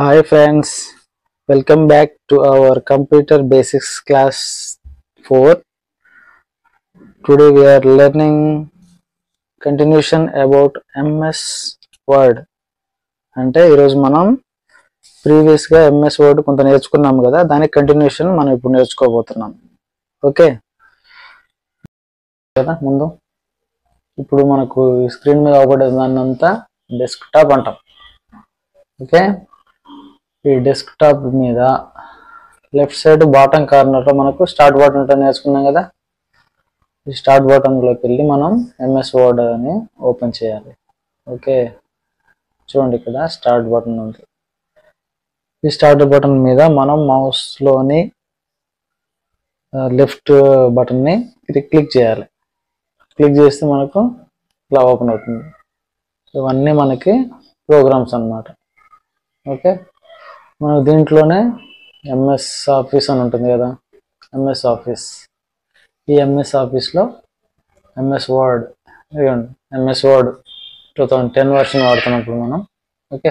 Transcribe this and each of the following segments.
Hi friends, welcome back to our computer basics class 4. Today we are learning continuation about MS Word. అంటే ఈరోజు మనం ప్రీవియస్గా MS Word కొంత నేర్చుకున్నాం కదా, దానికి కంటిన్యూషన్ మనం ఇప్పుడు నేర్చుకోబోతున్నాం. ఓకే కదా. ముందు ఇప్పుడు మనకు స్క్రీన్ మీద అవపడే దాన్నంతా డెస్క్టాప్ అంటాం. ఓకే, ఈ డెస్క్టాప్ మీద లెఫ్ట్ సైడ్ బాటమ్ కార్నర్లో మనకు స్టార్ట్ బటన్ ఉంటుంది, నేర్చుకున్నాం కదా. ఈ స్టార్ట్ బటన్లోకి వెళ్ళి మనం MS Word అని ఓపెన్ చేయాలి. ఓకే, చూడండి ఇక్కడ స్టార్ట్ బటన్ ఉంది. ఈ స్టార్ట్ బటన్ మీద మనం మౌస్లోని లెఫ్ట్ బటన్ని క్లిక్ చేయాలి. క్లిక్ చేస్తే మనకు ఇలా ఓపెన్ అవుతుంది. ఇవన్నీ మనకి ప్రోగ్రామ్స్ అన్నమాట. ఓకే, మనకు దీంట్లోనే MS ఆఫీస్ అని ఉంటుంది కదా, MS ఆఫీస్. ఈ MS ఆఫీస్లో MS Word, MS Word 2010 version వాడుతున్నప్పుడు మనం. ఓకే,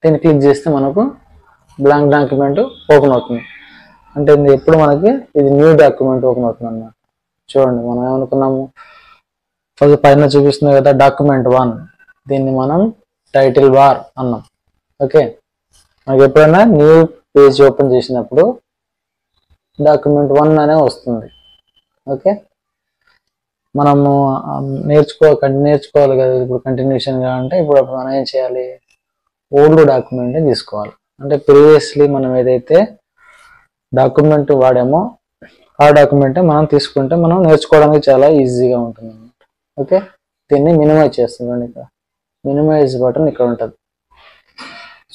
దీన్ని క్లిక్ చేస్తే మనకు బ్లాంక్ డాక్యుమెంట్ ఓపెన్ అవుతుంది. అంటే ఎప్పుడు మనకి ఇది న్యూ డాక్యుమెంట్ ఓపెన్ అవుతుంది అన్నమాట. చూడండి, మనం ఏమనుకున్నాము, ఫస్ట్ పైన చూపిస్తుంది కదా డాక్యుమెంట్ 1, దీన్ని మనం టైటిల్ బార్ అన్నాం. ఓకే, మనకి ఎప్పుడైనా న్యూ పేజ్ ఓపెన్ చేసినప్పుడు డాక్యుమెంట్ 1 అనే వస్తుంది. ఓకే, మనము నేర్చుకోవాలి కదా ఇప్పుడు కంటిన్యూషన్గా. అంటే ఇప్పుడు మనం ఏం చేయాలి, ఓల్డ్ డాక్యుమెంట్ని తీసుకోవాలి. అంటే ప్రీవియస్లీ మనం ఏదైతే డాక్యుమెంట్ వాడామో ఆ డాక్యుమెంట్ మనం తీసుకుంటే మనం నేర్చుకోవడానికి చాలా ఈజీగా ఉంటుంది అన్నమాట. ఓకే, దీన్ని మినిమైజ్ చేస్తున్నాం. ఇక్కడ మినిమైజ్ బటన్ ఇక్కడ ఉంటుంది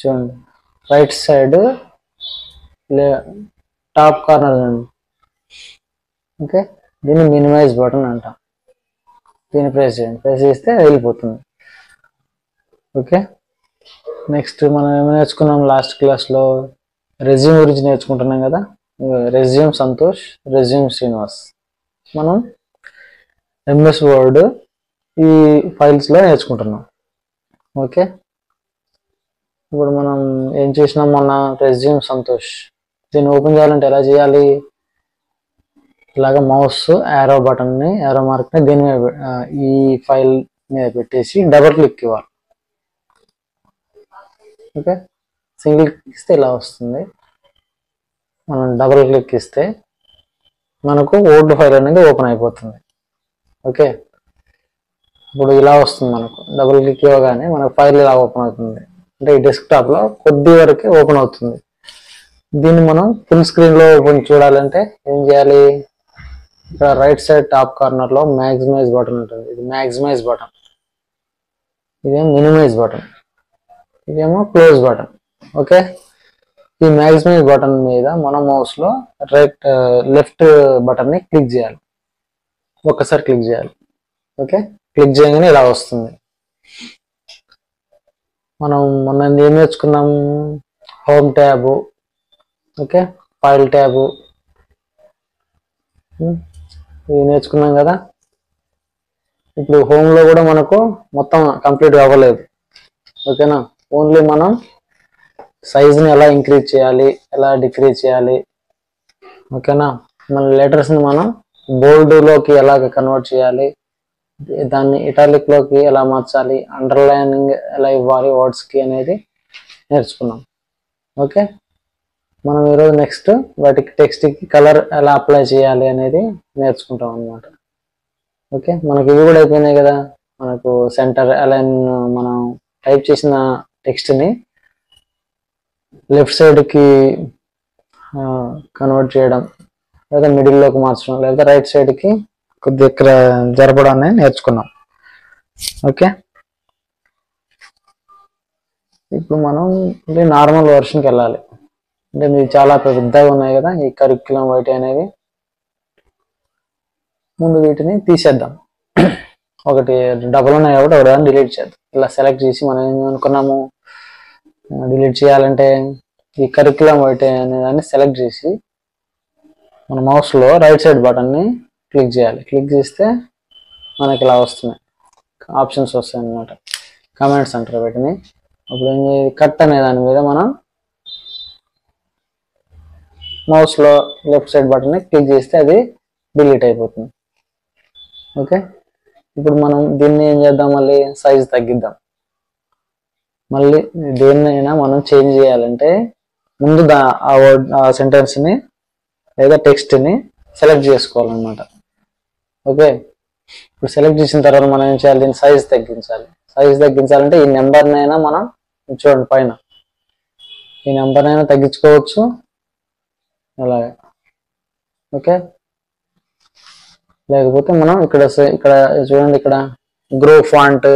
చూడండి, రైట్ సైడ్ టాప్ కార్నర్ అండి. ఓకే, దీన్ని మినిమైజ్ బటన్ అంటాం. దీన్ని ప్రెస్ చేయండి, ప్రెస్ చేస్తే వెళ్ళిపోతుంది. ఓకే, నెక్స్ట్ మనం ఏమి నేర్చుకున్నాం లాస్ట్ క్లాస్లో, రెజ్యూమ్ గురించి నేర్చుకుంటున్నాం కదా. రెజ్యూమ్ సంతోష్, రెజ్యూమ్ శ్రీనివాస్ మనం MS Word ఈ ఫైల్స్లో నేర్చుకుంటున్నాం. ఓకే, ఇప్పుడు మనం ఏం చేసినాం మొన్న, రెజ్యూమ్ సంతోష్. దీన్ని ఓపెన్ చేయాలంటే ఎలా చేయాలి, ఇలాగ మౌస్ యారో బటన్ని, యారో మార్క్ని దీని మీద ఈ ఫైల్ మీద పెట్టేసి డబుల్ క్లిక్ ఇవ్వాలి. ఓకే, సింగిల్ క్లిక్ ఇస్తే ఇలా వస్తుంది. మనం డబుల్ క్లిక్ ఇస్తే మనకు ఓల్డ్ ఫైల్ అనేది ఓపెన్ అయిపోతుంది. ఓకే, ఇప్పుడు ఇలా వస్తుంది మనకు. డబుల్ క్లిక్ ఇవ్వగానే మనకు ఫైల్ ఇలా ఓపెన్ అవుతుంది. అంటే ఈ డెస్క్టాప్లో కొద్ది వరకే ఓపెన్ అవుతుంది. దీన్ని మనం ఫుల్ స్క్రీన్లో ఓపెన్ చూడాలంటే ఏం చేయాలి, ఇక్కడ రైట్ సైడ్ టాప్ కార్నర్లో మ్యాక్సిమైజ్ బటన్ ఉంటుంది. ఇది మ్యాక్సిమైజ్ బటన్, ఇదేమో మినిమైజ్ బటన్, ఇదేమో క్లోజ్ బటన్. ఓకే, ఈ మ్యాక్సిమైజ్ బటన్ మీద మన మౌస్లో లెఫ్ట్ బటన్ని క్లిక్ చేయాలి. ఒక్కసారి క్లిక్ చేయాలి. ఓకే, క్లిక్ చేయగానే ఇలా వస్తుంది. మనం మొన్న ఏం నేర్చుకున్నాం, home tab, okay, file tab ఇవి నేర్చుకున్నాం కదా. ఇప్పుడు హోమ్లో కూడా మనకు మొత్తం కంప్లీట్ అవ్వలేదు. ఓకేనా, ఓన్లీ మనం సైజ్ని ఎలా ఇంక్రీజ్ చేయాలి, ఎలా డిక్రీజ్ చేయాలి. ఓకేనా, మన లెటర్స్ని మనం బోల్డ్లోకి ఎలాగ కన్వర్ట్ చేయాలి, దాన్ని ఇటాలిక్లోకి ఎలా మార్చాలి, అండర్లైనింగ్ ఎలా ఇవ్వాలి వర్డ్స్కి అనేది నేర్చుకున్నాం. ఓకే, మనం ఈరోజు నెక్స్ట్ వాటికి టెక్స్ట్కి కలర్ ఎలా అప్లై చేయాలి అనేది నేర్చుకుంటాం అన్నమాట. ఓకే, మనకి ఇవి కూడా అయిపోయినాయి కదా. మనకు సెంటర్ అలైన్, మనం టైప్ చేసిన టెక్స్ట్ని లెఫ్ట్ సైడ్కి కన్వర్ట్ చేయడం, లేదా మిడిల్లోకి మార్చడం, లేదా రైట్ సైడ్కి కొద్దిగా ఇక్కడ జరపడాన్ని నేర్చుకున్నాం. ఓకే, ఇప్పుడు మనం నార్మల్ వర్షన్కి వెళ్ళాలి. అంటే మీరు చాలా పెద్దగా ఉన్నాయి కదా ఈ కరిక్యులం వైట్ అనేవి. ముందు వీటిని తీసేద్దాం. ఒకటి డబుల్ ఉన్నాయి కాబట్టి ఒకటి డిలీట్ చేద్దాం. ఇలా సెలెక్ట్ చేసి మనం ఏం అనుకున్నాము, డిలీట్ చేయాలంటే ఈ కరిక్యులం వైట్ అనే దాన్ని సెలెక్ట్ చేసి మన మౌస్లో రైట్ సైడ్ బటన్ని క్లిక్ చేయాలి. క్లిక్ చేస్తే మనకి ఇలా వస్తున్నాయి ఆప్షన్స్ వస్తాయి అన్నమాట. కమెంట్స్ అంటారు వీటిని. అప్పుడు ఏం చేయాలి, కట్ అనే దాని మీద మనం మౌస్లో లెఫ్ట్ సైడ్ బటన్ని క్లిక్ చేస్తే అది డిలీట్ అయిపోతుంది. ఓకే, ఇప్పుడు మనం దీన్ని ఏం చేద్దాం, మళ్ళీ సైజ్ తగ్గిద్దాం. మళ్ళీ దేన్నైనా మనం చేంజ్ చేయాలంటే ముందు ఆ వర్డ్ ఆ సెంటెన్స్ని లేదా టెక్స్ట్ని సెలెక్ట్ చేసుకోవాలన్నమాట. ఓకే, ఇప్పుడు సెలెక్ట్ చేసిన తర్వాత మనం ఏం చేయాలి, దీన్ని సైజ్ తగ్గించాలి. సైజ్ తగ్గించాలంటే ఈ నెంబర్నైనా మనం చూడండి పైన ఈ నెంబర్నైనా తగ్గించుకోవచ్చు అలాగే. ఓకే, లేకపోతే మనం ఇక్కడ చూడండి, ఇక్కడ గ్రో ఫాంట్,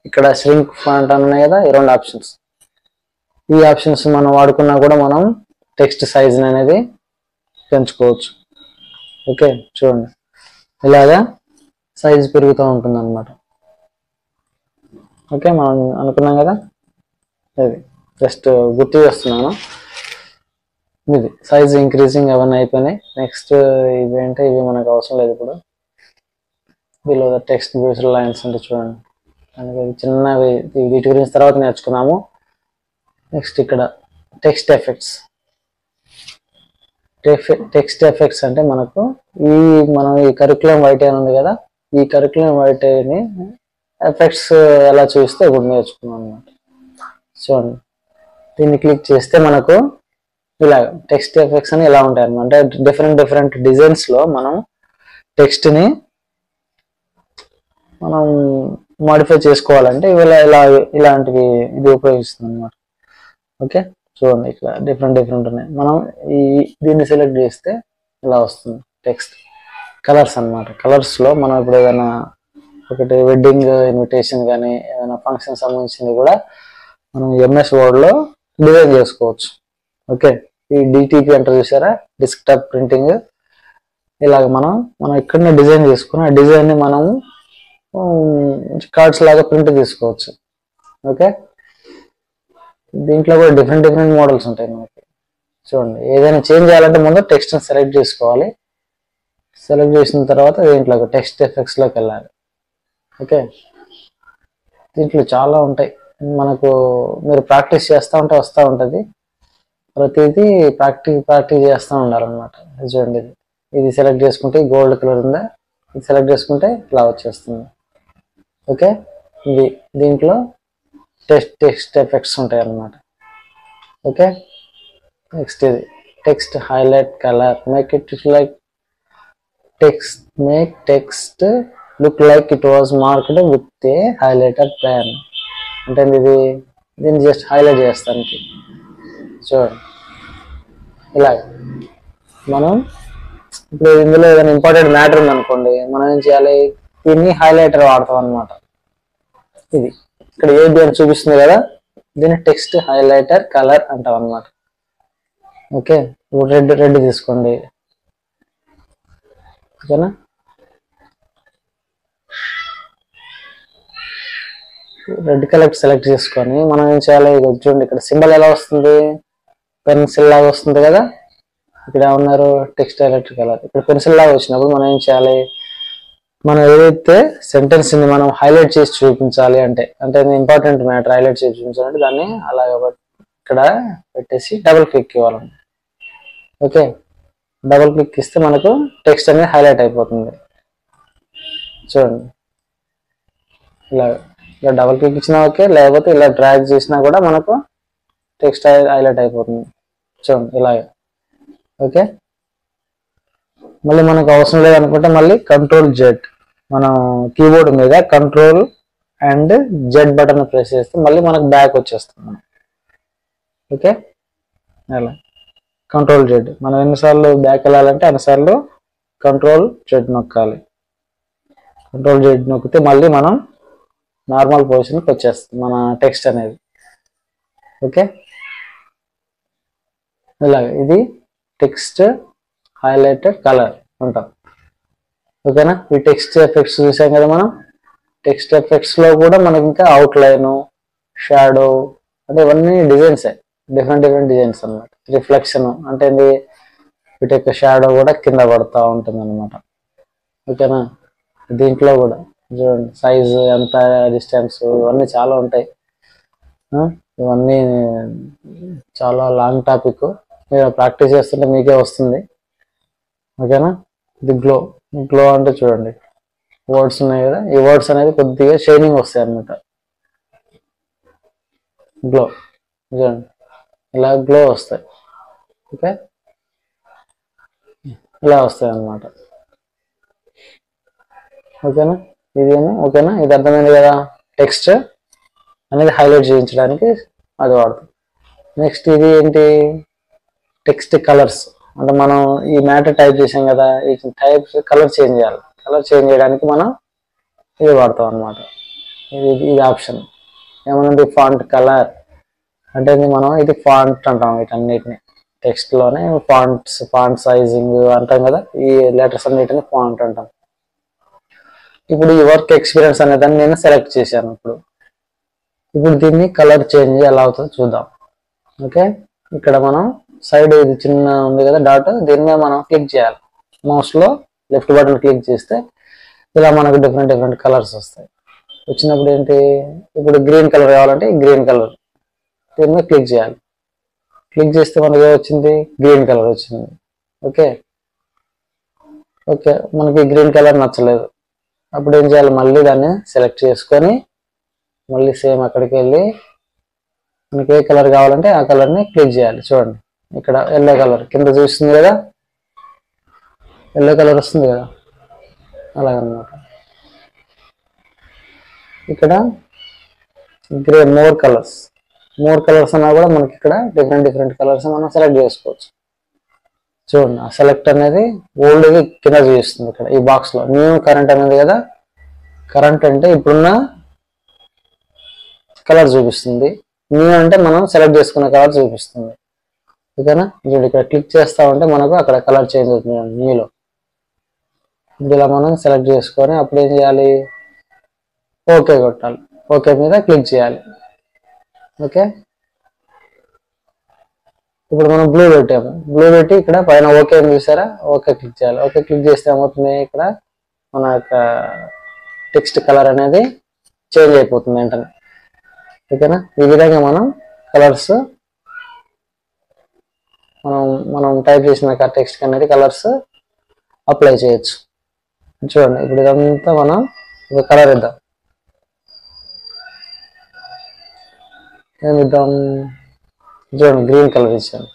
ఇక్కడ ష్రింక్ ఫాంట్ అని ఉన్నాయి కదా, ఈ 2 ఆప్షన్స్. ఈ ఆప్షన్స్ మనం వాడుకున్నా కూడా మనం టెక్స్ట్ సైజ్ అనేది పెంచుకోవచ్చు. ఓకే, చూడండి ఇలాగా సైజ్ పెరుగుతూ ఉంటుంది అన్నమాట. ఓకే, మనం అనుకున్నాం కదా, ఇది జస్ట్ గుర్తు చేస్తున్నాను. ఇది సైజ్ ఇంక్రీజింగ్ అవన్నీ అయిపోయినాయి. నెక్స్ట్ ఇవి అంటే ఇవి మనకు అవసరం లేదు ఇప్పుడు. Below the text based lines అంటే చూడండి, చిన్నవి, వీటి గురించి తర్వాత నేర్చుకున్నాము. నెక్స్ట్ ఇక్కడ టెక్స్ట్ ఎఫెక్ట్స్. టెక్స్ట్ ఎఫెక్ట్స్ అంటే మనం ఈ కరికులం వైట్ అని ఉంది కదా, ఈ కరికులం వైట్ ని ఎఫెక్ట్స్ ఎలా చూస్తే ఇప్పుడు నేర్చుకున్నాం అనమాట. చూడండి, దీన్ని క్లిక్ చేస్తే మనకు ఇలా టెక్స్ట్ ఎఫెక్ట్స్ అని ఇలా ఉంటాయి అనమాట. అంటే డిఫరెంట్ డిజైన్స్ లో మనం టెక్స్ట్ ని మనం మాడిఫై చేసుకోవాలంటే ఇలాంటివి ఇది ఉపయోగిస్తుంది అనమాట. ఓకే, చూడండి ఇక్కడ డిఫరెంట్ ఉన్నాయి. మనం దీన్ని సెలెక్ట్ చేస్తే ఇలా వస్తుంది టెక్స్ట్. కలర్స్ అన్నమాట. కలర్స్ లో మనం ఇప్పుడు ఏదైనా ఒకటి వెడ్డింగ్ ఇన్విటేషన్ కానీ ఏదైనా ఫంక్షన్ సంబంధించింది కూడా మనం ఎంఎస్ వర్డ్ లో డిజైన్ చేసుకోవచ్చు. ఓకే, ఈ డిటిపి అంటే చూసారా, డెస్క్టాప్ ప్రింటింగ్. ఇలాగ మనం ఇక్కడనే డిజైన్ చేసుకుని ఆ డిజైన్ ని మనం కార్డ్స్ లాగా ప్రింట్ తీసుకోవచ్చు. ఓకే, దీంట్లో కూడా డిఫరెంట్ మోడల్స్ ఉంటాయి మనకి. చూడండి, ఏదైనా చేంజ్ చేయాలంటే ముందు టెక్స్ట్ని సెలెక్ట్ చేసుకోవాలి. సెలెక్ట్ చేసిన తర్వాత దీంట్లో టెక్స్ట్ ఎఫెక్ట్స్ లోకి వెళ్ళాలి. ఓకే, దీంట్లో చాలా ఉంటాయి. మీరు ప్రాక్టీస్ చేస్తూ ఉంటే వస్తూ ఉంటుంది. ప్రతిదీ ప్రాక్టీస్ చేస్తూ ఉండాలన్నమాట. చూడండి, ఇది సెలెక్ట్ చేసుకుంటే గోల్డ్ కలర్ ఉందా, ఇది సెలెక్ట్ చేసుకుంటే ఇలా వచ్చేస్తుంది. ఓకే, దీంట్లో టెక్స్ట్ ఎఫెక్ట్స్ ఉంటాయి అన్నమాట. ఓకే, నెక్స్ట్ ఇది text highlight colour, make text look like it was marked with a highlighter pen. అంటే దీన్ని జస్ట్ హైలైట్ చేస్తానికి. చూడండి, ఇలా మనం ఇప్పుడు ఇందులో ఏదైనా ఇంపార్టెంట్ మ్యాటర్ ఉందనుకోండి, మనం ఏం చేయాలి, దీన్ని హైలైటర్ వాడతాం అనమాట. ఇది ఇక్కడ ఏది అని చూపిస్తుంది కదా, దీన్ని టెక్స్ట్ హైలైటర్ కలర్ అంటాం అనమాట. ఓకే, ఇప్పుడు రెడ్ తీసుకోండి. ఓకేనా, రెడ్ కలర్ సెలెక్ట్ చేసుకొని మనం ఏం చేయాలి, చూడండి ఇక్కడ సింబల్ ఎలా వస్తుంది, పెన్సిల్ లాగా వస్తుంది కదా. ఇక్కడ ఏమన్నారు, టెక్స్ట్ హైలైటర్ కలర్. ఇక్కడ పెన్సిల్ లాగా వచ్చినప్పుడు మనం ఏం చేయాలి, మనం ఏదైతే సెంటెన్స్ ని మనం హైలైట్ చేసి చూపించాలి అంటే ఇంపార్టెంట్ మ్యాటర్ హైలైట్ చేసి చూపించాలంటే దాన్ని అలాగ ఇక్కడ పెట్టేసి డబుల్ క్లిక్ ఇవ్వాలి. ఓకే, డబుల్ క్లిక్ ఇస్తే మనకు టెక్స్ట్ అనేది హైలైట్ అయిపోతుంది. చూడండి, ఇలా డబుల్ క్లిక్ ఇచ్చినా ఓకే, లేకపోతే ఇలా డ్రాగ్ చేసినా కూడా మనకు టెక్స్ట్ హైలైట్ అయిపోతుంది. చూడండి ఇలాగ. ఓకే, మళ్ళీ మనకు అవసరం లేదనుకుంటే మళ్ళీ Ctrl+Z, మనం కీబోర్డ్ మీద Ctrl and Z button press చేస్తే మళ్ళీ మనకు బ్యాక్ వచ్చేస్తుంది. ఓకే, అలా Ctrl+Z. మనం ఎన్నిసార్లు బ్యాక్ వెళ్ళాలంటే అన్నిసార్లు Ctrl+Z నొక్కాలి. Ctrl+Z నొక్కితే మళ్ళీ మనం నార్మల్ పొజిషన్కి వచ్చేస్తుంది మన టెక్స్ట్ అనేది. ఓకే, ఇలాగ ఇది టెక్స్ట్ హైలైటెడ్ కలర్ అంటాం. ఓకేనా, ఈ టెక్స్ట్ ఎఫెక్ట్స్ చూసాం కదా మనం. టెక్స్ట్ ఎఫెక్ట్స్ లో కూడా మనకి ఇంకా అవుట్లైన్, షాడో అంటే ఇవన్నీ డిజైన్స్, డిఫరెంట్ డిజైన్స్ అన్నమాట. రిఫ్లెక్షన్ అంటే వీటి యొక్క షాడో కూడా కింద పడుతూ ఉంటుంది అనమాట. ఓకేనా, దీంట్లో కూడా చూడండి సైజు ఎంత, డిస్టెన్స్, ఇవన్నీ చాలా ఉంటాయి. ఇవన్నీ చాలా లాంగ్ టాపిక్. మీరు ప్రాక్టీస్ చేస్తుంటే మీకే వస్తుంది. ఓకేనా? ఇది గ్లో. గ్లో అంటే చూడండి వర్డ్స్ ఉన్నాయి కదా, ఈ వర్డ్స్ అనేది కొద్దిగా షైనింగ్ వస్తాయి అన్నమాట. గ్లో చూడండి ఇలా గ్లో వస్తాయి. ఓకే, ఇలా వస్తాయి అన్నమాట. ఓకేనా? ఇదేమో ఓకేనా, ఇది అర్థమైంది కదా. టెక్స్ట్ అనేది హైలైట్ చేయించడానికి అది వాడుతుంది. నెక్స్ట్ ఇది ఏంటి, టెక్స్ట్ కలర్స్. అంటే మనం ఈ మ్యాటర్ టైప్ చేసాం కదా, ఈ టైప్స్ కలర్ చేంజ్ చేయాలి. కలర్ చేంజ్ చేయడానికి మనం ఇది వాడతాం అన్నమాట. ఇది ఆప్షన్ ఏమన్నా ఫాంట్ కలర్ అంటే మనం ఇది ఫాంట్ అంటాం. వీటన్నిటిని టెక్స్ట్లోనే ఫాంట్ సైజింగ్ అంటాం కదా, ఈ లెటర్స్ అన్నిటిని ఫాంట్ అంటాం. ఇప్పుడు ఈ వర్క్ ఎక్స్పీరియన్స్ అనే దాన్ని నేను సెలెక్ట్ చేశాను. ఇప్పుడు దీన్ని కలర్ చేంజ్ ఎలా అవుతుందో చూద్దాం. ఓకే, ఇక్కడ మనం సైడ్ ఇది చిన్న ఉంది కదా డాట్, దీని మీద మనం క్లిక్ చేయాలి. మౌస్లో లెఫ్ట్ బటన్ క్లిక్ చేస్తే ఇలా మనకు డిఫరెంట్ కలర్స్ వస్తాయి. వచ్చినప్పుడు ఏంటి, ఇప్పుడు గ్రీన్ కలర్ కావాలంటే గ్రీన్ కలర్ దీని మీద క్లిక్ చేయాలి. క్లిక్ చేస్తే మనకి వచ్చింది గ్రీన్ కలర్ వచ్చింది. ఓకే, మనకి గ్రీన్ కలర్ నచ్చలేదు. అప్పుడు ఏం చేయాలి, మళ్ళీ దాన్ని సెలెక్ట్ చేసుకొని మళ్ళీ సేమ్ అక్కడికి వెళ్ళి మనకి ఏ కలర్ కావాలంటే ఆ కలర్ని క్లిక్ చేయాలి. చూడండి ఇక్కడ ఎల్లో కలర్ కింద చూస్తుంది కదా, ఎల్లో కలర్ వస్తుంది కదా, అలాగనమాట. ఇక్కడ గ్రే మోర్ కలర్స్ అన్నా కూడా మనకి ఇక్కడ డిఫరెంట్ కలర్స్ మనం సెలెక్ట్ చేసుకోవచ్చు. చూడండి ఆ సెలెక్ట్ అనేది ఓల్డ్ది కింద చూపిస్తుంది. ఇక్కడ ఈ బాక్స్లో న్యూ కరెంట్ అనేది కదా, కరెంట్ అంటే ఇప్పుడున్న కలర్ చూపిస్తుంది. న్యూ అంటే మనం సెలెక్ట్ చేసుకున్న కలర్ చూపిస్తుంది. ఓకేనా? ఇప్పుడు ఇక్కడ క్లిక్ చేస్తా ఉంటే మనకు అక్కడ కలర్ చేంజ్ అవుతుంది న్యూలో. ఇప్పుడు ఇలా మనం సెలెక్ట్ చేసుకొని అప్పుడు ఏం చేయాలి, ఓకే కొట్టాలి. ఓకే మీద క్లిక్ చేయాలి. ఓకే, ఇప్పుడు మనం బ్లూ పెట్టాము. బ్లూ పెట్టి ఇక్కడ పైన ఓకే అని చూసారా, ఓకే క్లిక్ చేయాలి. ఓకే క్లిక్ చేస్తే ఏమవుతుంది, ఇక్కడ మన యొక్క టెక్స్ట్ కలర్ అనేది చేంజ్ అయిపోతుంది వెంటనే. ఓకేనా? ఈ విధంగా మనం కలర్స్ మనం టైప్ చేసిన టెక్స్ట్ అనేది కలర్స్ అప్లై చేయొచ్చు. చూడండి ఇప్పుడు ఇదంతా మనం ఒక కలర్ ఇద్దాం. ఏమిద్దాం, చూడండి గ్రీన్ కలర్ ఇచ్చాను.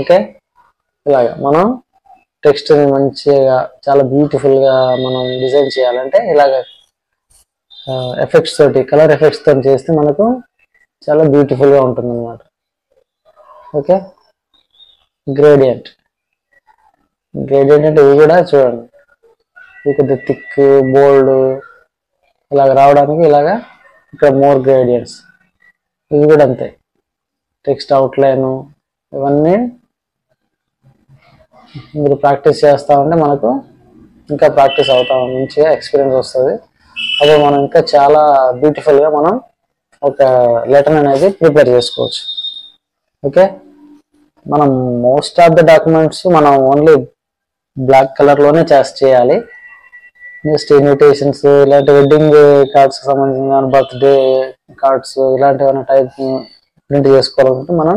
ఓకే, ఇలాగా మనం టెక్స్ట్ని మంచిగా చాలా బ్యూటిఫుల్గా మనం డిజైన్ చేయాలంటే ఇలాగ ఎఫెక్ట్స్ తోటి, కలర్ ఎఫెక్ట్స్ తోటి చేస్తే మనకు చాలా బ్యూటిఫుల్గా ఉంటుంది అన్నమాట. ఓకే, గ్రేడియంట్ అంటే ఇవి కూడా చూడండి, ఇది కొద్దిగా థిక్ బోల్డ్ ఇలాగ రావడానికి ఇలాగా ఇక్కడ మోర్ గ్రేడియంట్స్, ఇవి కూడా అంతే. టెక్స్ట్ అవుట్లైన్ ఇవన్నీ మీరు ప్రాక్టీస్ చేస్తూ ఉంటే మనకు ఇంకా ప్రాక్టీస్ అవుతాం, మంచిగా ఎక్స్పీరియన్స్ వస్తుంది. అప్పుడు మనం ఇంకా చాలా బ్యూటిఫుల్గా మనం ఒక లెటర్ అనేది ప్రిపేర్ చేసుకోవచ్చు. ఓకే, మనం మోస్ట్ ఆఫ్ ద డాక్యుమెంట్స్ మనం ఓన్లీ బ్లాక్ కలర్లోనే చేయాలి. నెక్స్ట్ ఇన్విటేషన్స్, ఇలాంటి వెడ్డింగ్ కార్డ్స్ సంబంధించిన బర్త్డే కార్డ్స్ ఇలాంటివన్నీ టైప్ ప్రింట్ చేసుకోవాలంటే మనం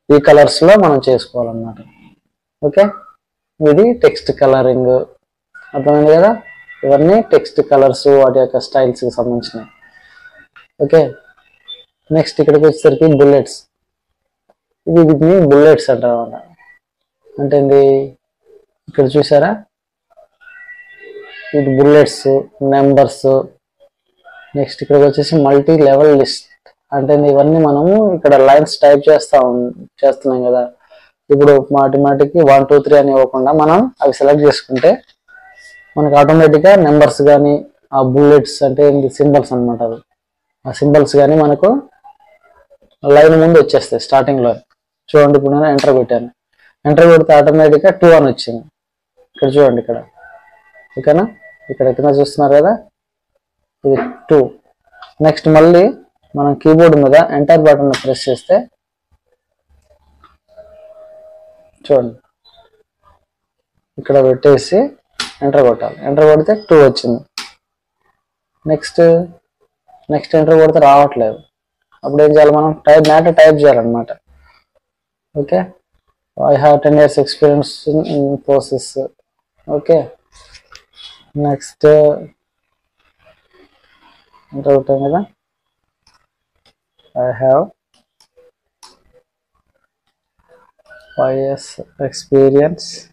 ఈ కలర్స్లో మనం చేసుకోవాలన్నమాట. ఓకే, ఇది టెక్స్ట్ కలరింగ్ అర్థమైంది కదా. ఇవన్నీ టెక్స్ట్ కలర్స్ వాటి యొక్క స్టైల్స్కి సంబంధించినవి. ఓకే, నెక్స్ట్ ఇక్కడికి వచ్చేసరికి బుల్లెట్స్. వీటిని బుల్లెట్స్ అంటారు అన్నమాట. అంటే ఇక్కడ చూసారా, ఇది బుల్లెట్స్, నెంబర్స్. నెక్స్ట్ ఇక్కడికి వచ్చేసి మల్టీ లెవెల్ లిస్ట్. అంటే ఇవన్నీ మనము ఇక్కడ లైన్స్ టైప్ చేస్తున్నాం కదా. ఇప్పుడు మాటికి 1 2 3 అని ఇవ్వకుండా మనం అవి సెలెక్ట్ చేసుకుంటే మనకి ఆటోమేటిక్గా నెంబర్స్ కానీ ఆ బుల్లెట్స్ అంటే సింబల్స్ అనమాట, అవి ఆ సింబల్స్ కానీ మనకు లైన్ ముందు వచ్చేస్తాయి స్టార్టింగ్లో. చూడండి ఇప్పుడు నేను ఎంటర్ పెట్టాను, ఎంటర్ పెడితే ఆటోమేటిక్గా 2 అని వచ్చింది. ఇక్కడ చూడండి ఇక్కడ. ఓకేనా, ఇక్కడ కింద చూస్తున్నారు కదా, ఇది 2. నెక్స్ట్ మళ్ళీ మనం కీబోర్డ్ మీద ఎంటర్ బటన్ ప్రెస్ చేస్తే చూడండి ఇక్కడ పెట్టేసి ఎంటర్ కొట్టాలి. ఎంటర్ కొడితే 2 వచ్చింది. నెక్స్ట్ ఎంటర్ కొడితే రావట్లేదు. అప్పుడు ఏం చేయాలి, మనం మ్యాటర్ టైప్ చేయాలన్నమాట. Okay, I have 10 years experience in process. Okay. Next, I have 5 years experience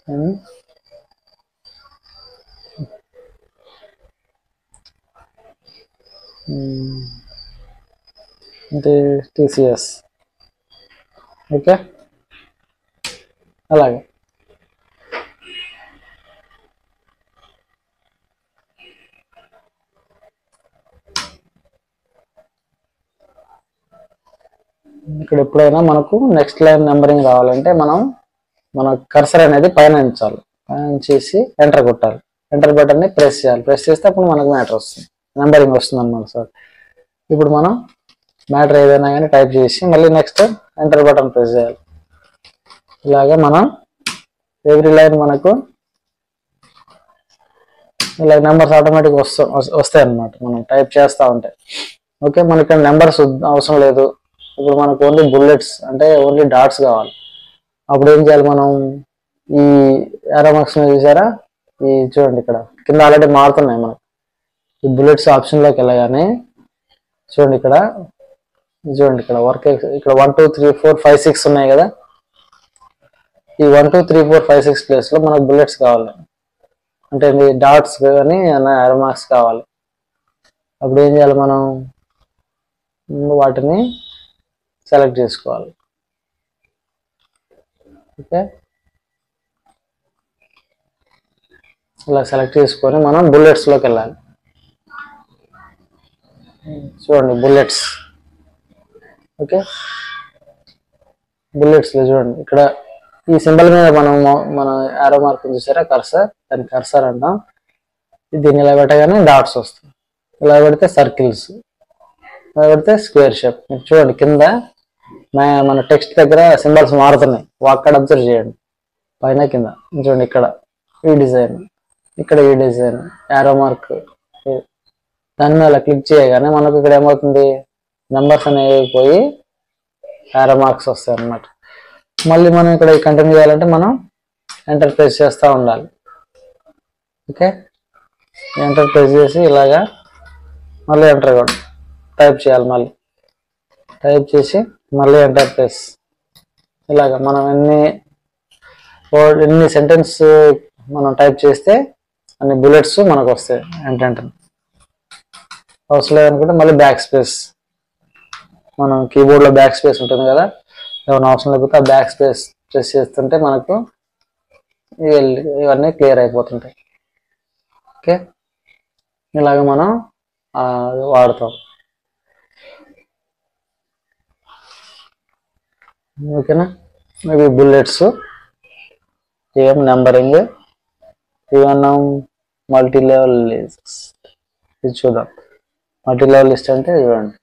in the TCS. Okay. అలాగే ఇక్కడ ఎప్పుడైనా మనకు నెక్స్ట్ లైన్ నెంబరింగ్ రావాలంటే మన కర్సర్ అనేది పైన ఉంచాలి. పైన చేసి ఎంటర్ కొట్టాలి. ఎంటర్ బటన్ని ప్రెస్ చేయాలి. ప్రెస్ చేస్తే అప్పుడు మనకు మ్యాటర్ వస్తుంది, నెంబరింగ్ వస్తుంది అన్నమాట. సార్ ఇప్పుడు మనం మ్యాటర్ ఏదైనా కానీ టైప్ చేసి మళ్ళీ నెక్స్ట్ ఎంటర్ బటన్ ప్రెస్ చేయాలి. ఇలాగే మనం ఎవ్రీ లైన్ మనకు ఇలా నెంబర్స్ ఆటోమేటిక్ వస్తాయి అన్నమాట మనం టైప్ చేస్తూ ఉంటే. ఓకే, మనకి ఇక్కడ నెంబర్స్ అవసరం లేదు. ఇప్పుడు మనకు ఓన్లీ బుల్లెట్స్ అంటే ఓన్లీ డాట్స్ కావాలి. అప్పుడు ఏం చేయాలి, మనం ఈ యారో మార్క్స్ చూసారా, ఈ చూడండి ఇక్కడ కింద ఆల్రెడీ మారుతున్నాయి మనకు. ఈ బుల్లెట్స్ ఆప్షన్లోకి వెళ్ళగానే చూడండి ఇక్కడ వర్క్ ఇక్కడ 1 2 3 4 5 6 ఉన్నాయి కదా. ఈ 1 2 3 4 5 6 ప్లేస్లో మనకు బుల్లెట్స్ కావాలి, అంటే డాట్స్ కానీ యారో మార్క్స్ కావాలి. అప్పుడు ఏం చేయాలి, మనం వాటిని సెలెక్ట్ చేసుకోవాలి. ఓకే, ఇలా సెలెక్ట్ చేసుకొని మనం బుల్లెట్స్లోకి వెళ్ళాలి. చూడండి బుల్లెట్స్. ఓకే, బుల్లెట్స్లో చూడండి ఇక్కడ ఈ సింబల్ మీద మన యారో మార్క్ చూసారా, కర్సర్, దాని కర్సర్ అంటాం. దీన్ని ఇలా పెట్టగానే డాట్స్ వస్తాయి. ఇలా పెడితే సర్కిల్స్, ఇలా పెడితే స్క్వేర్ షేప్. మీరు చూడండి కింద మన టెక్స్ట్ దగ్గర సింబల్స్ మారుతున్నాయి. అక్కడ అబ్జర్వ్ చేయండి, పైన కింద చూడండి. ఇక్కడ ఈ డిజైన్, ఇక్కడ ఈ డిజైన్, యారో మార్క్. దాని మీద క్లిక్ చేయగానే మనకు ఇక్కడ ఏమవుతుంది, నెంబర్స్ అనేవి పోయి యారో మార్క్స్ వస్తాయి అన్నమాట. మళ్ళీ మనం ఇక్కడ కంటిన్యూ చేయాలంటే మనం ఎంటర్ ప్రెస్ చేస్తూ ఉండాలి. ఓకే, ఎంటర్ ప్రెస్ చేసి ఇలాగా మళ్ళీ ఎంటర్ కూడా టైప్ చేయాలి. మళ్ళీ టైప్ చేసి మళ్ళీ ఎంటర్ ప్రెస్. ఇలాగా మనం ఎన్ని సెంటెన్స్ మనం టైప్ చేస్తే అన్ని బుల్లెట్స్ మనకు వస్తాయి ఏంటంటే. అవసరం లేదనుకుంటే మళ్ళీ బ్యాక్ స్పేస్, మనం కీబోర్డ్లో బ్యాక్ స్పేస్ ఉంటుంది కదా, ఏమైనా అవసరం లేకపోతే ఆ బ్యాక్ స్పేస్ ప్రెస్ చేస్తుంటే మనకు ఇవన్నీ క్లియర్ అయిపోతుంటాయి. ఓకే, ఇలాగ మనం వాడతాం. ఓకేనా, ఇవి బుల్లెట్స్, ఏం నెంబరింగ్, ఇవన్నా మల్టీ లెవెల్ లిస్ట్. ఇది చూద్దాం. మల్టీ లెవెల్ లిస్ట్ అంటే చూడండి,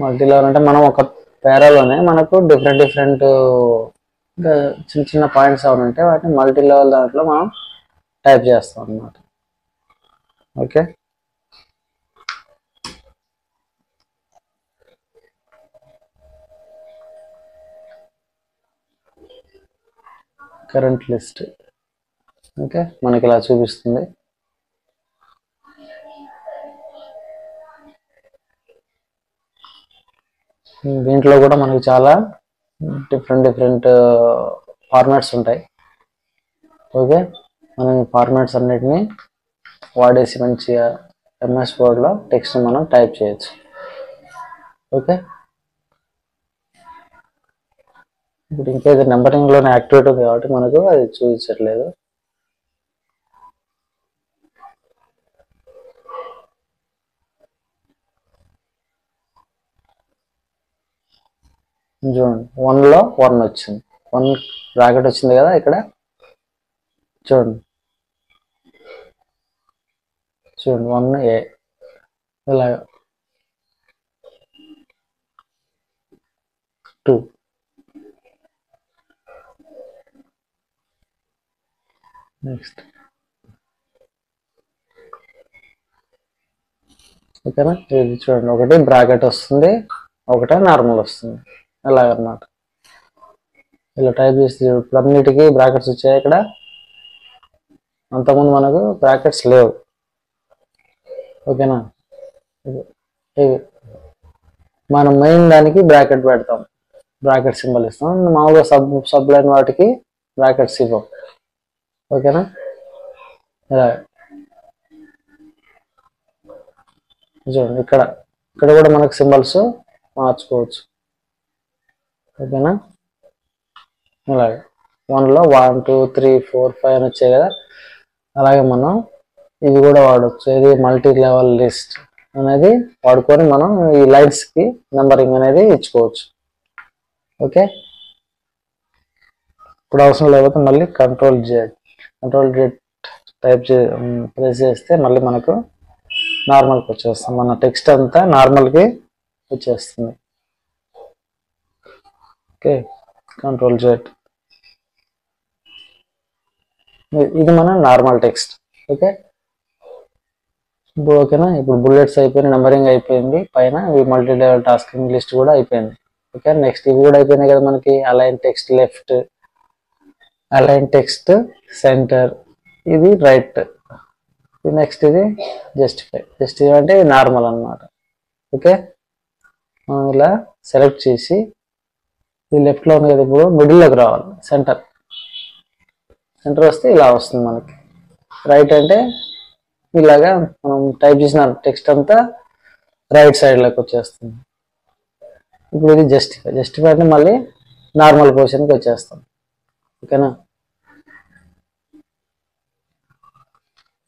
మల్టీ లెవెల్ అంటే మనం ఒక పేరాలోనే మనకు డిఫరెంట్ చిన్న చిన్న పాయింట్స్ ఏమైనా ఉంటే వాటిని మల్టీ లెవెల్ దాంట్లో మనం టైప్ చేస్తాం అన్నమాట. Okay, current list. ఓకే, మనకి ఇలా చూపిస్తుంది. దీంట్లో కూడా మనకి చాలా డిఫరెంట్ ఫార్మాట్స్ ఉంటాయి. ఓకే, మనం ఈ ఫార్మాట్స్ అన్నిటినీ వాడేసి మంచిగా ఎంఎస్ వర్డ్లో టెక్స్ట్ మనం టైప్ చేయొచ్చు. ఓకే, ఇప్పుడు ఇంకేదో నెంబరింగ్లోనే యాక్టివేట్ ఉంది కాబట్టి మనకు అది చూపించట్లేదు. చూడండి 1లో 1 వచ్చింది, 1 బ్రాకెట్ వచ్చింది కదా ఇక్కడ. చూడండి చూడండి 1A ఇలా 2 నెక్స్ట్ ఓకేనా. ఇది చూడండి ఒకటి బ్రాకెట్ వస్తుంది, ఒకటే నార్మల్ వస్తుంది అలాగనమాట. ఇలా టైప్ చేస్తే ఇప్పుడు అన్నిటికీ బ్రాకెట్స్ వచ్చాయి. ఇక్కడ అంతకుముందు మనకు బ్రాకెట్స్ లేవు. ఓకేనా. ఇవి మనం మెయిన్ దానికి బ్రాకెట్ పెడతాం, బ్రాకెట్ సింబల్ ఇస్తాం. మామూలుగా సబ్ లైన్ వాటికి బ్రాకెట్స్ ఇవ్వం. ఓకేనా. ఇలా చూడండి ఇక్కడ కూడా మనకు సింబల్స్ మార్చుకోవచ్చు. ఓకేనా. అలాగే 1లో 1 2 3 4 5 అని వచ్చాయి కదా, అలాగే మనం ఇది కూడా వాడచ్చు. ఇది మల్టీ లెవెల్ లిస్ట్ అనేది వాడుకొని మనం ఈ లైన్స్కి నెంబరింగ్ అనేది ఇచ్చుకోవచ్చు. ఓకే. ఇప్పుడు అవసరం లేకపోతే మళ్ళీ కంట్రోల్ జెడ్ టైప్ ప్రెస్ చేస్తే మళ్ళీ మనకు నార్మల్కి వచ్చేస్తుంది. మన టెక్స్ట్ అంతా నార్మల్కి వచ్చేస్తుంది. ఓకే. కంట్రోల్ జెడ్ ఇది మన నార్మల్ టెక్స్ట్. ఓకే. ఇప్పుడు ఓకేనా. ఇప్పుడు బుల్లెట్స్ అయిపోయినాయి, నెంబరింగ్ అయిపోయింది, పైన ఈ మల్టీ లెవెల్ టాస్కింగ్ లిస్ట్ కూడా అయిపోయింది. ఓకే. నెక్స్ట్ ఇవి కూడా అయిపోయినాయి కదా మనకి. Align text left, align text centre, ఇది రైట్, నెక్స్ట్ ఇది జస్టిఫై అంటే నార్మల్ అన్నమాట. ఓకే. మనం ఇలా సెలెక్ట్ చేసి ఇది లెఫ్ట్లో ఉంది కదా, ఇప్పుడు మిడిల్లోకి రావాలి. సెంటర్ వస్తే ఇలా వస్తుంది మనకి. రైట్ అంటే ఇలాగా మనం టైప్ చేసిన టెక్స్ట్ అంతా రైట్ సైడ్లోకి వచ్చేస్తుంది. ఇప్పుడు ఇది జస్టిఫై అంటే మళ్ళీ నార్మల్ పొజిషన్కి వచ్చేస్తాం. ఓకేనా.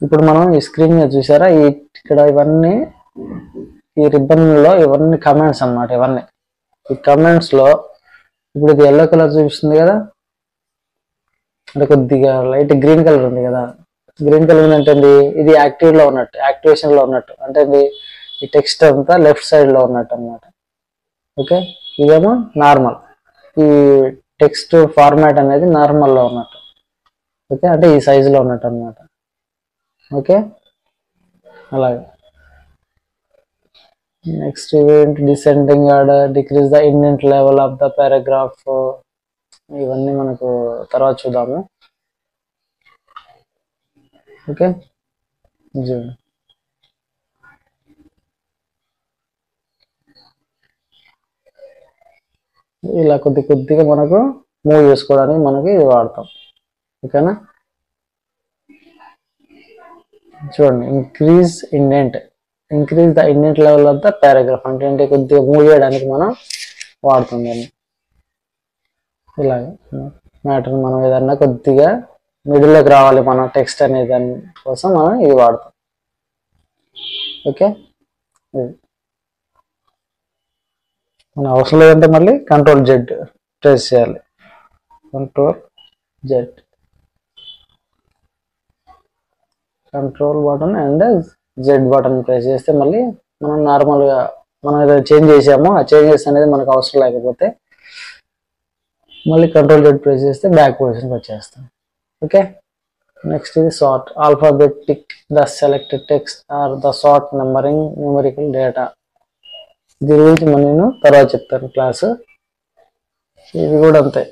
ఇప్పుడు మనం ఈ స్క్రీన్ మీద చూసారా, ఇక్కడ ఇవన్నీ ఈ రిబ్బన్లో ఇవన్నీ కమాండ్స్ అన్నమాట. ఇవన్నీ ఈ కమాండ్స్లో ఇప్పుడు ఇది ఎల్లో కలర్ చూపిస్తుంది కదా, అంటే కొద్దిగా లైట్ గ్రీన్ కలర్ ఉంది కదా. గ్రీన్ కలర్ అంటే ఇది యాక్టివేషన్లో ఉన్నట్టు, అంటే ఈ టెక్స్ట్ అంతా లెఫ్ట్ సైడ్లో ఉన్నట్టు అన్నమాట. ఓకే. ఇదేమో నార్మల్, ఈ టెక్స్ట్ ఫార్మాట్ అనేది నార్మల్లో ఉన్నట్టు. ఓకే. అంటే ఈ సైజులో ఉన్నట్టు అన్నమాట. ఓకే. అలాగే next event descending order, decrease the indent level of the paragraph, ఇవన్నీ మనకు తర్వాత చూద్దాము. ఓకే. ఇలా కొద్దిగా మనకు మూవ్ చేసుకోవడానికి మనకి ఇది వాడతాం. ఓకేనా. చూడండి increase the indent level of the paragraph అంటే కొద్దిగా మూవ్ చేయడానికి మనం వాడుతుంది. ఇలాగ మ్యాటర్ మనం ఏదన్నా కొద్దిగా మిడిల్లోకి రావాలి మన టెక్స్ట్ అనే దాని కోసం మనం ఇది వాడతాం. ఓకే. మన అవసరం లేదంటే మళ్ళీ కంట్రోల్ జెడ్ ప్రెస్ చేయాలి. Control button and Z button press చేస్తే మళ్ళీ మనం నార్మల్గా మనం ఏదైనా చేంజ్ చేసామో ఆ చేంజెస్ అనేది మనకు అవసరం లేకపోతే మళ్ళీ కంట్రోల్ జెడ్ ప్రెస్ చేస్తే బ్యాక్ పొజిషన్కి వచ్చేస్తాం. ఓకే. నెక్స్ట్ ఇది sort alphabetic the selected text are the sort numerical data. దీని గురించి నేను తర్వాత చెప్తాను క్లాసు. ఇది కూడా అంతే.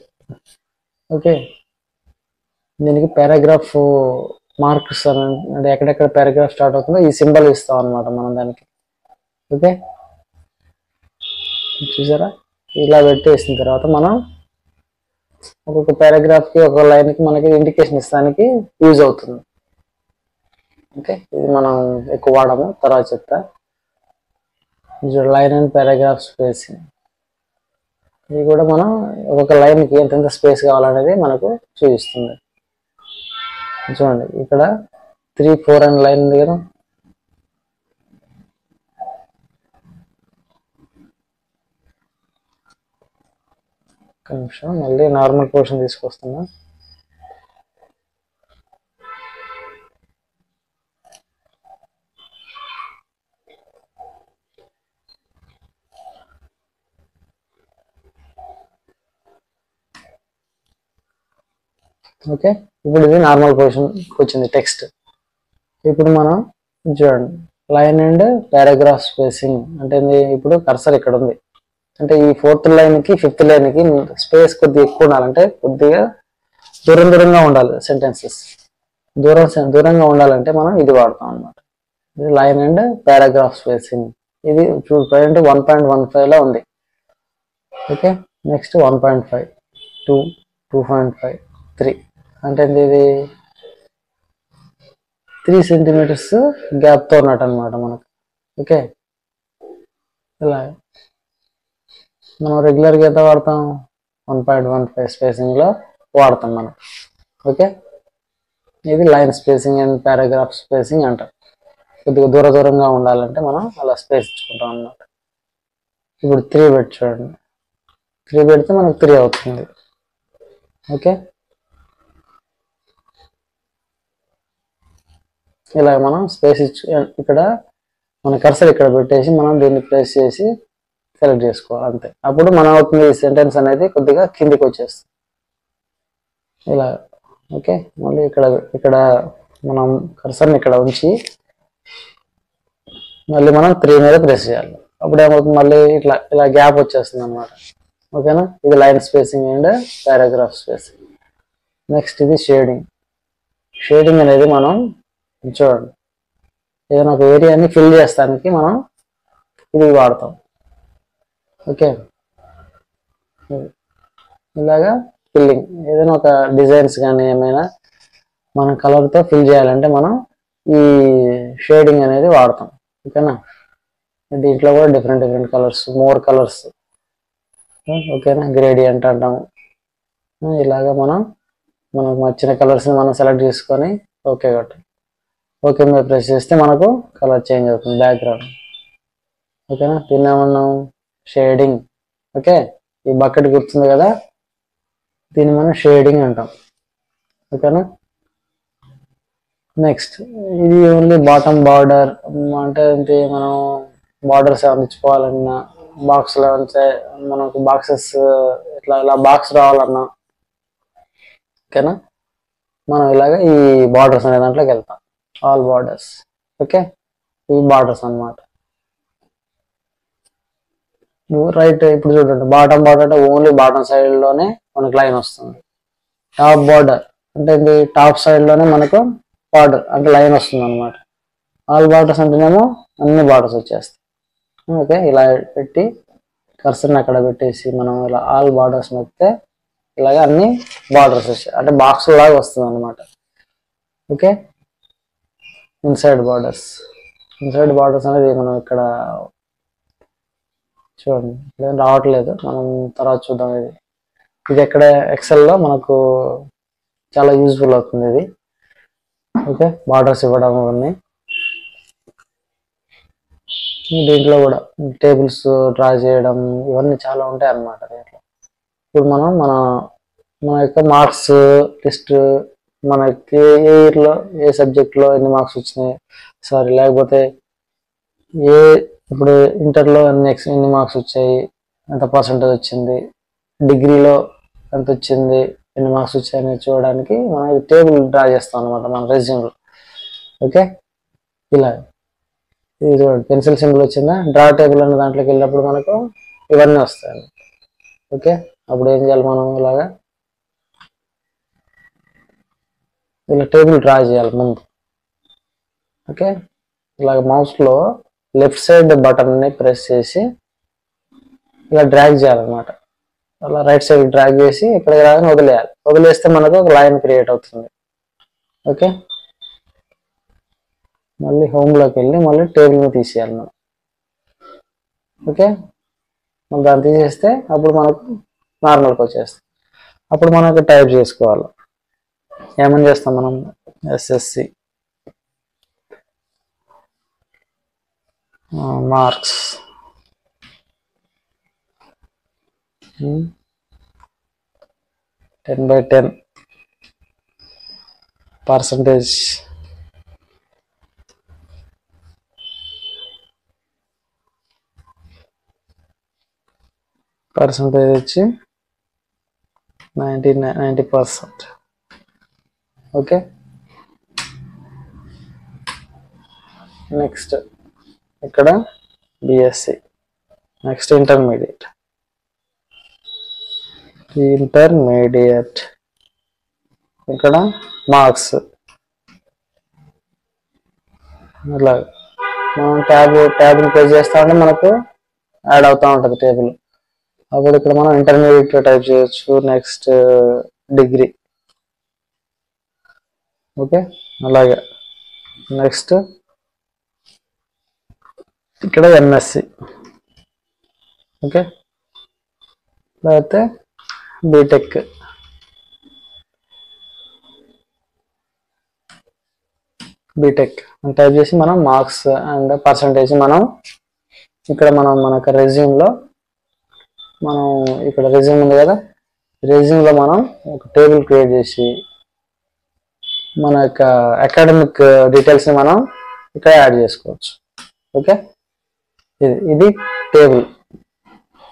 ఓకే. దీనికి పారాగ్రాఫ్ మార్క్స్ అంటే ఎక్కడెక్కడ పారాగ్రాఫ్ స్టార్ట్ అవుతుందో ఈ సింబల్ ఇస్తాం అనమాట మనం దానికి. ఓకే. చూసారా, ఇలా పెట్టేసిన తర్వాత మనం ఒక్కొక్క పారాగ్రాఫ్కి ఒక లైన్కి మనకి ఇండికేషన్ ఇస్తానికి యూజ్ అవుతుంది. ఓకే. ఇది మనం ఎక్కువ వాడము, తర్వాత చెప్తా. లైన్ అండ్ పారాగ్రాఫ్ స్పేసింగ్, ఇది కూడా మనం ఒక్కొక్క లైన్కి ఎంతెంత స్పేస్ కావాలనేది మనకు చూపిస్తుంది. చూడండి ఇక్కడ 3 4 అని లైన్ ఉంది కదా, ఒక నిమిషం మళ్ళీ నార్మల్ పోర్షన్ తీసుకొస్తున్నా. ఓకే, ఇప్పుడు ఇది నార్మల్ పొజిషన్కి వచ్చింది టెక్స్ట్. ఇప్పుడు మనం చూడండి లైన్ అండ్ పారాగ్రాఫ్ స్పేసింగ్ అంటే ఇప్పుడు కర్సర్ ఇక్కడ ఉంది అంటే ఈ 4th లైన్కి 5th లైన్కి స్పేస్ కొద్దిగా ఎక్కువ ఉండాలంటే కొద్దిగా దూరంగా ఉండాలి సెంటెన్సెస్. దూరంగా ఉండాలంటే మనం ఇది వాడతాం అన్నమాట. ఇది లైన్ అండ్ పారాగ్రాఫ్ స్పేసింగ్. ఇది ప్రజెంట్ 1.15 లో ఉంది. ఓకే, నెక్స్ట్ 1.5, 2, 2.5, 3 అంటే ఇది 3 సెంటీమీటర్స్ గ్యాప్తో ఉన్నట్టు అనమాట మనకు. ఓకే, ఇలా మనం రెగ్యులర్గా ఎంత వాడతాం 1.15 స్పేసింగ్లో వాడతాం మనం. ఓకే, ఇది line spacing and paragraph spacing అంటాం. కొద్దిగా దూరంగా ఉండాలంటే మనం అలా స్పేస్ ఇచ్చుకుంటాం అన్నమాట. ఇప్పుడు 3 పెట్టి చూడండి, 3 పెడితే మనకు 3 అవుతుంది. ఓకే, ఇలా మనం స్పేస్ ఇక్కడ మన కర్సర్ ఇక్కడ పెట్టేసి మనం దీన్ని ప్లేస్ చేసి సెలెక్ట్ చేసుకోవాలి అంతే. అప్పుడు మన అవుతుంది ఈ సెంటెన్స్ అనేది కొద్దిగా కిందికి వచ్చేస్తుంది ఇలా. ఓకే, మళ్ళీ ఇక్కడ మనం కర్సర్ని ఇక్కడ ఉంచి మళ్ళీ మనం 3 మీద ప్రెస్ చేయాలి. అప్పుడు ఏమవుతుంది మళ్ళీ ఇలా గ్యాప్ వచ్చేస్తుంది అనమాట. ఓకేనా, ఇది line spacing and paragraph spacing. Next ఇది షేడింగ్. షేడింగ్ అనేది మనం చూడండి ఏదైనా ఒక ఏరియాని ఫిల్ చేస్తానికి మనం ఇది వాడతాం. ఓకే, ఇలాగా ఫిల్లింగ్ ఏదైనా ఒక డిజైన్స్ కానీ ఏమైనా మనం కలర్తో ఫిల్ చేయాలంటే మనం ఈ షేడింగ్ అనేది వాడతాం. ఓకేనా, దీంట్లో కూడా డిఫరెంట్ కలర్స్, మోర్ కలర్స్. ఓకేనా, గ్రేడియంట్ అంటాము. ఇలాగా మనకు నచ్చిన కలర్స్ని మనం సెలెక్ట్ చేసుకొని ఓకే కొట్టాలి. ఓకే మీద ప్రెస్ చేస్తే మనకు కలర్ చేంజ్ అవుతుంది బ్యాక్గ్రౌండ్. ఓకేనా, దీన్ని ఏమన్నాం షేడింగ్. ఓకే, ఈ బకెట్ గుర్తుంది కదా, దీన్ని మనం షేడింగ్ అంటాం. ఓకేనా, నెక్స్ట్ ఇది ఓన్లీ బాటమ్ బార్డర్ అంటే ఏంటి, మనం బార్డర్స్ ఏమైనా ఇచ్చుకోవాలన్నా బాక్స్లో అంటే మనకు బాక్సెస్ ఇలా బాక్స్ రావాలన్నా ఓకేనా మనం ఇలాగ ఈ బార్డర్స్ అనే దాంట్లోకి వెళ్తాం. All borders. ఓకే, ఈ బార్డర్స్ అన్నమాట. రైట్, ఇప్పుడు చూడండి బాటమ్ బార్డర్ అంటే ఓన్లీ బాటమ్ సైడ్లోనే మనకు లైన్ వస్తుంది. టాప్ బార్డర్ అంటే ఇది టాప్ సైడ్లోనే మనకు బార్డర్ అంటే లైన్ వస్తుంది అనమాట. ఆల్ బార్డర్స్ అంటేనేమో అన్ని బార్డర్స్ వచ్చేస్తాయి. ఓకే, ఇలా పెట్టి కర్సర్ని అక్కడ పెట్టేసి మనం ఇలా ఆల్ బార్డర్స్ పెడితే ఇలాగ అన్ని బార్డర్స్ వచ్చాయి అంటే బాక్స్ లాగా వస్తుంది అనమాట. ఓకే, ఇన్సైడ్ బార్డర్స్ అనేది మనం ఇక్కడ చూడండి ఏం రావట్లేదు, మనం తర్వాత చూద్దాం. ఇది ఎక్కడ ఎక్సెల్లో మనకు చాలా యూజ్ఫుల్ అవుతుంది ఇది. ఓకే, బార్డర్స్ ఇవ్వడం అవన్నీ. దీంట్లో కూడా టేబుల్స్ డ్రా చేయడం ఇవన్నీ చాలా ఉంటాయి అన్నమాట దీంట్లో. ఇప్పుడు మన యొక్క మార్క్స్ లిస్ట్ మనకి ఏ ఇయర్లో ఏ సబ్జెక్ట్లో ఎన్ని మార్క్స్ వచ్చినాయి సారీ లేకపోతే ఇప్పుడు ఇంటర్లో ఎన్ని మార్క్స్ వచ్చాయి, ఎంత పర్సెంటేజ్ వచ్చింది, డిగ్రీలో ఎంత వచ్చింది, ఎన్ని మార్క్స్ వచ్చాయని చూడడానికి మనం టేబుల్ డ్రా చేస్తాం అనమాట మన రెజ్యూమ్లో. ఓకే, ఇలా ఇది చూడండి పెన్సిల్ సింబల్ వచ్చిందా, డ్రా టేబుల్ అనే దాంట్లోకి వెళ్ళినప్పుడు మనకు ఇవన్నీ వస్తాయి. ఓకే, అప్పుడు ఏం చేయాలి మనం ఇలా టేబుల్ డ్రా చేయాలి ముందు. ఓకే, ఇలాగ మౌస్లో లెఫ్ట్ సైడ్ బటన్ని ప్రెస్ చేసి ఇలా డ్రాగ్ చేయాలన్నమాట. అలా రైట్ సైడ్ డ్రాగ్ చేసి ఇక్కడ వదిలేయాలి. వదిలేస్తే మనకు ఒక లైన్ క్రియేట్ అవుతుంది. ఓకే, మళ్ళీ హోమ్లోకి వెళ్ళి మళ్ళీ టేబుల్ మీద తీసేయాలి మనం. ఓకే, మనం దాన్ని తీసేస్తే అప్పుడు మనకు నార్మల్కి వచ్చేస్తుంది. అప్పుడు మనకు టైప్ చేసుకోవాలి. ఏమని చేస్తాం మనం ఎస్ఎస్సి మార్క్స్ 10/10 పర్సంటేజ్ వచ్చి 90%. ఓకే, నెక్స్ట్ ఇక్కడ బిఎస్సి, నెక్స్ట్ ఇంటర్మీడియట్ ఇక్కడ మార్క్స్. ఇలా మనం ట్యాబ్ని ప్రెస్ చేస్తా ఉంటే మనకు యాడ్ అవుతూ ఉంటుంది టేబుల్. అప్పుడు ఇక్కడ మనం ఇంటర్మీడియట్ టైప్ చేయొచ్చు, నెక్స్ట్ డిగ్రీ. ఓకే, అలాగే నెక్స్ట్ ఇక్కడ ఎంఎస్సి. ఓకే, లేకపోతే బీటెక్. అని టైప్ చేసి మనం మార్క్స్ అండ్ పర్సంటేజ్ మనం ఇక్కడ మనకు రెజ్యూమ్లో మనం ఇక్కడ రెజ్యూమ్ ఉంది కదా, రెజ్యూమ్లో మనం ఒక టేబుల్ క్రియేట్ చేసి మన యొక్క అకాడమిక్ డీటెయిల్స్ని మనం ఇక్కడ యాడ్ చేసుకోవచ్చు. ఓకే, ఇది టేబుల్.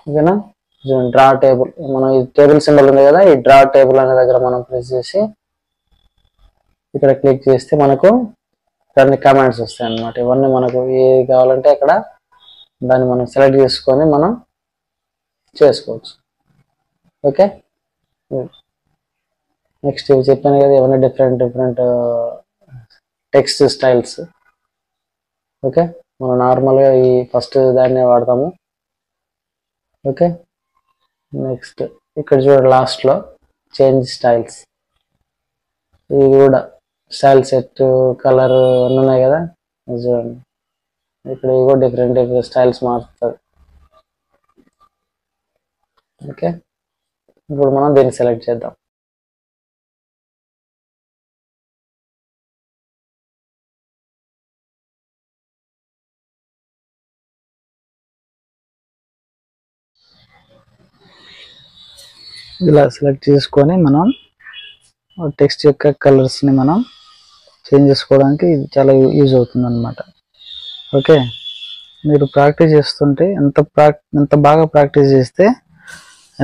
ఓకేనా, డ్రా టేబుల్. మనం ఈ టేబుల్ సింబల్ ఉంది కదా, ఈ డ్రా టేబుల్ అనే దగ్గర మనం ప్రెస్ చేసి ఇక్కడ క్లిక్ చేస్తే మనకు దాన్ని కమాండ్స్ వస్తాయి అన్నమాట. ఇవన్నీ మనకు ఏది కావాలంటే అక్కడ దాన్ని మనం సెలెక్ట్ చేసుకొని మనం చేసుకోవచ్చు. ఓకే, నెక్స్ట్ ఇవి చెప్పాను కదా, ఇవన్నీ డిఫరెంట్ టెక్స్ట్ స్టైల్స్. ఓకే, మనం నార్మల్గా ఈ ఫస్ట్ దాన్ని వాడతాము. ఓకే, నెక్స్ట్ ఇక్కడ చూడండి లాస్ట్లో చేంజ్ స్టైల్స్. ఇది కూడా స్టైల్ సెట్, కలర్ అన్నీ ఉన్నాయి కదా, చూడండి ఇక్కడ ఇవి కూడా డిఫరెంట్ స్టైల్స్ మారుతుంది. ఓకే, ఇప్పుడు మనం దీన్ని సెలెక్ట్ చేద్దాం. ఇలా సెలెక్ట్ చేసుకొని మనం టెక్స్ట్ యొక్క కలర్స్ని మనం చేంజ్ చేసుకోవడానికి ఇది చాలా యూజ్ అవుతుంది అన్నమాట. ఓకే, మీరు ప్రాక్టీస్ చేస్తుంటే ఎంత బాగా ప్రాక్టీస్ చేస్తే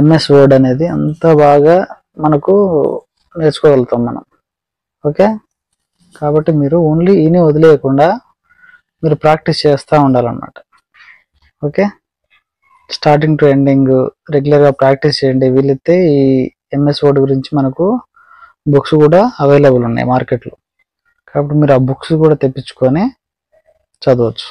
ఎంఎస్ వర్డ్ అనేది అంత బాగా మనకు నేర్చుకోగలుగుతాం మనం. ఓకే, కాబట్టి మీరు ఓన్లీ ఈని వదిలేయకుండా మీరు ప్రాక్టీస్ చేస్తూ ఉండాలన్నమాట. ఓకే, స్టార్టింగ్ టు ఎండింగ్ రెగ్యులర్గా ప్రాక్టీస్ చేయండి. వీలైతే ఈ ఎంఎస్ వర్డ్ గురించి మనకు బుక్స్ కూడా అవైలబుల్ ఉన్నాయి మార్కెట్లో, కాబట్టి మీరు ఆ బుక్స్ కూడా తెప్పించుకొని చదవచ్చు.